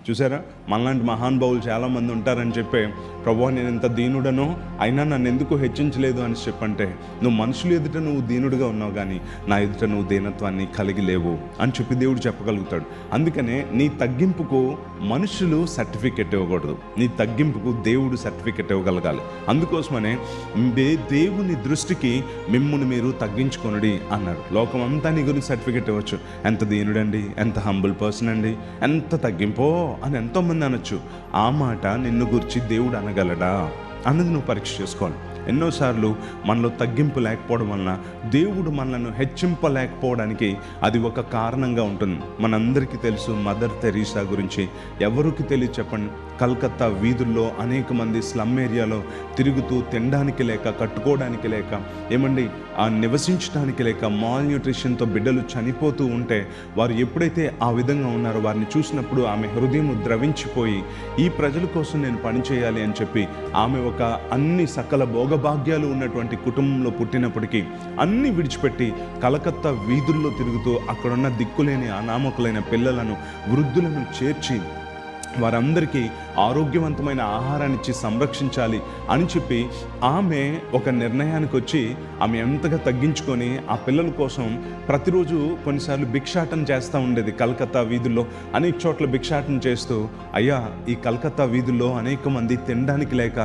చూసారా, మనలాంటి మహానుభావులు చాలామంది ఉంటారని చెప్పే, ప్రభువా నేను ఇంత దీనుడనో అయినా నన్ను ఎందుకు హెచ్చించలేదు అని చెప్పంటే, నువ్వు మనుషులు ఎదుట నువ్వు దీనుడిగా ఉన్నావు కానీ నా ఎదుట నువ్వు దీనత్వాన్ని కలిగి లేవు అని చెప్పి దేవుడు చెప్పగలుగుతాడు. అందుకనే నీ తగ్గింపుకు మనుషులు సర్టిఫికెట్ ఇవ్వకూడదు, నీ తగ్గింపుకు దేవుడు సర్టిఫికెట్ ఇవ్వగలగాలి. అందుకోసమనే దేవుని దృష్టికి మిమ్మును మీరు తగ్గించుకొనుడి అన్నాడు. లోకం అంతా నీ గురించి సర్టిఫికెట్ ఇవ్వచ్చు, ఎంత దీనుడండి, ఎంత హంబుల్ పర్సన్ అండి, ఎంత తగ్గింపో అని ఎంతోమంది అనొచ్చు. ఆ మాట నిన్ను గురించి దేవుడు అనగలడా అన్నది నువ్వు పరీక్ష చేసుకోవాలి. ఎన్నోసార్లు మనలో తగ్గింపు లేకపోవడం వలన దేవుడు మనలను హెచ్చింపలేకపోవడానికి అది ఒక కారణంగా ఉంటుంది. మనందరికీ తెలుసు మదర్ తెరీసా గురించి. ఎవరికి తెలియదు చెప్పండి? కలకత్తా వీధుల్లో అనేక మంది స్లమ్ ఏరియాలో తిరుగుతూ తినడానికి లేక, కట్టుకోవడానికి లేక, నివసించడానికి లేక, మాల్ న్యూట్రిషన్తో బిడ్డలు చనిపోతూ ఉంటే వారు ఎప్పుడైతే ఆ విధంగా ఉన్నారో వారిని చూసినప్పుడు ఆమె హృదయం ద్రవించిపోయి ఈ ప్రజల కోసం నేను పనిచేయాలి అని చెప్పి ఆమె ఒక అన్ని సకల భోగభాగ్యాలు ఉన్నటువంటి కుటుంబంలో పుట్టినప్పటికీ అన్నీ విడిచిపెట్టి కలకత్తా వీధుల్లో తిరుగుతూ అక్కడున్న దిక్కులేని అనామకులైన పిల్లలను, వృద్ధులను చేర్చి వారందరికీ ఆరోగ్యవంతమైన ఆహారాన్ని ఇచ్చి సంరక్షించాలి అని చెప్పి ఆమె ఒక నిర్ణయానికి వచ్చి ఆమె ఎంతగా తగ్గించుకొని ఆ పిల్లల కోసం ప్రతిరోజు కొన్నిసార్లు భిక్షాటన చేస్తూ ఉండేది. కలకత్తా వీధుల్లో అనేక చోట్ల భిక్షాటన చేస్తూ, అయ్యా ఈ కలకత్తా వీధుల్లో అనేక మంది తినడానికి లేక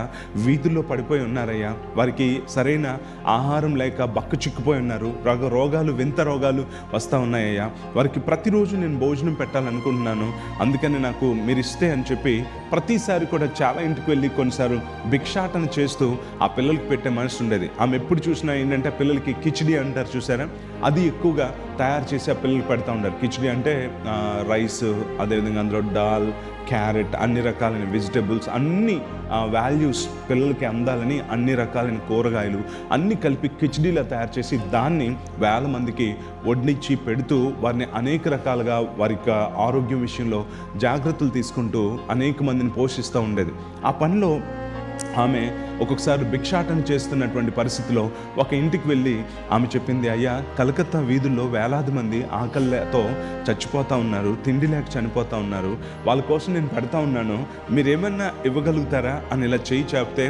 వీధుల్లో పడిపోయి ఉన్నారయ్యా, వారికి సరైన ఆహారం లేక బక్క చిక్కిపోయి ఉన్నారు, రోగాలు వింత రోగాలు వస్తూ ఉన్నాయ్యా, వారికి ప్రతిరోజు నేను భోజనం పెట్టాలనుకుంటున్నాను, అందుకని నాకు మీరు ఇస్తే అని చెప్పి ప్రతిసారి కూడా చాలా ఇంటికి వెళ్ళి కొన్నిసార్లు భిక్షాటన చేస్తూ ఆ పిల్లలకి పెట్టే మనసు ఉండేది. ఆమె ఎప్పుడు చూసినా ఏంటంటే పిల్లలకి కిచిడి అంటారు చూసారా, అది ఎక్కువగా తయారు చేసి ఆ పిల్లలకి పెడతా ఉంటారు. కిచిడి అంటే రైస్, అదేవిధంగా అందులో దాల్, క్యారెట్, అన్ని రకాలైన వెజిటబుల్స్, అన్ని వాల్యూస్ పిల్లలకి అందాలని అన్ని రకాలైన కూరగాయలు అన్నీ కలిపి కిచిడీలా తయారు చేసి దాన్ని వేల మందికి వడ్డించి పెడుతూ వారిని అనేక రకాలుగా వారి ఆరోగ్యం విషయంలో జాగ్రత్తలు తీసుకుంటూ అనేక మందిని పోషిస్తూ ఉండేది. ఆ పనిలో ఆమె ఒక్కొక్కసారి భిక్షాటన చేస్తున్నటువంటి పరిస్థితిలో ఒక ఇంటికి వెళ్ళి ఆమె చెప్పింది, అయ్యా కలకత్తా వీధుల్లో వేలాది మంది ఆకలితో చచ్చిపోతూ ఉన్నారు, తిండి లేక చనిపోతూ ఉన్నారు, వాళ్ళ కోసం నేను పెడతా ఉన్నాను, మీరేమన్నా ఇవ్వగలుగుతారా అని ఇలా చేయి చెప్తే,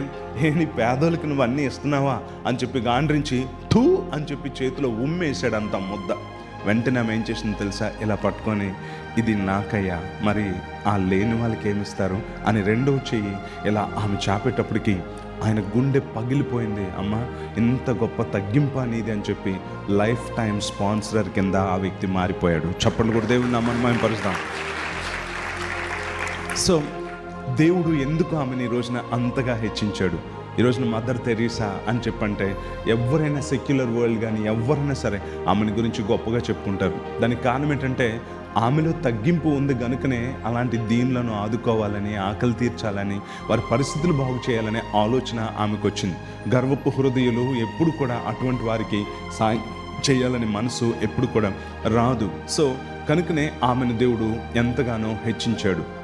నీ పేదోళ్ళకి నువ్వు అన్నీ ఇస్తున్నావా అని చెప్పి గాండ్రించి థూ అని చెప్పి చేతిలో ఉమ్మేసాడు అంత ముద్ద. వెంటనే ఆమె ఏం చేసింది తెలుసా? ఇలా పట్టుకొని, ఇది నాకయ్యా, మరి ఆ లేని వాళ్ళకి ఏమిస్తారు అని రెండో చెయ్యి ఇలా ఆమె చాపేటప్పటికి ఆయన గుండె పగిలిపోయింది. అమ్మ ఇంత గొప్ప తగ్గింపు అనేది అని చెప్పి లైఫ్ టైం స్పాన్సర్ కింద ఆ వ్యక్తి మారిపోయాడు. చప్పట్లు కూడా దేవుడిని నమ్మని మేము పరుస్తాం. సో దేవుడు ఎందుకు ఆమెను ఈ రోజున అంతగా హెచ్చించాడు? ఈ రోజున మదర్ తెరీసా అని చెప్పంటే ఎవరైనా సెక్యులర్ వరల్డ్ కానీ ఎవరైనా సరే ఆమెను గురించి గొప్పగా చెప్పుకుంటారు. దానికి కారణం ఏంటంటే ఆమెలో తగ్గింపు ఉంది కనుకనే అలాంటి దీనులను ఆదుకోవాలని, ఆకలి తీర్చాలని, వారి పరిస్థితులు బాగు చేయాలనే ఆలోచన ఆమెకు వచ్చింది. గర్వపు హృదయులు ఎప్పుడు కూడా అటువంటి వారికి సాయం చేయాలని మనసు ఎప్పుడు కూడా రాదు. సో కనుకనే ఆమెను దేవుడు ఎంతగానో హెచ్చించాడు.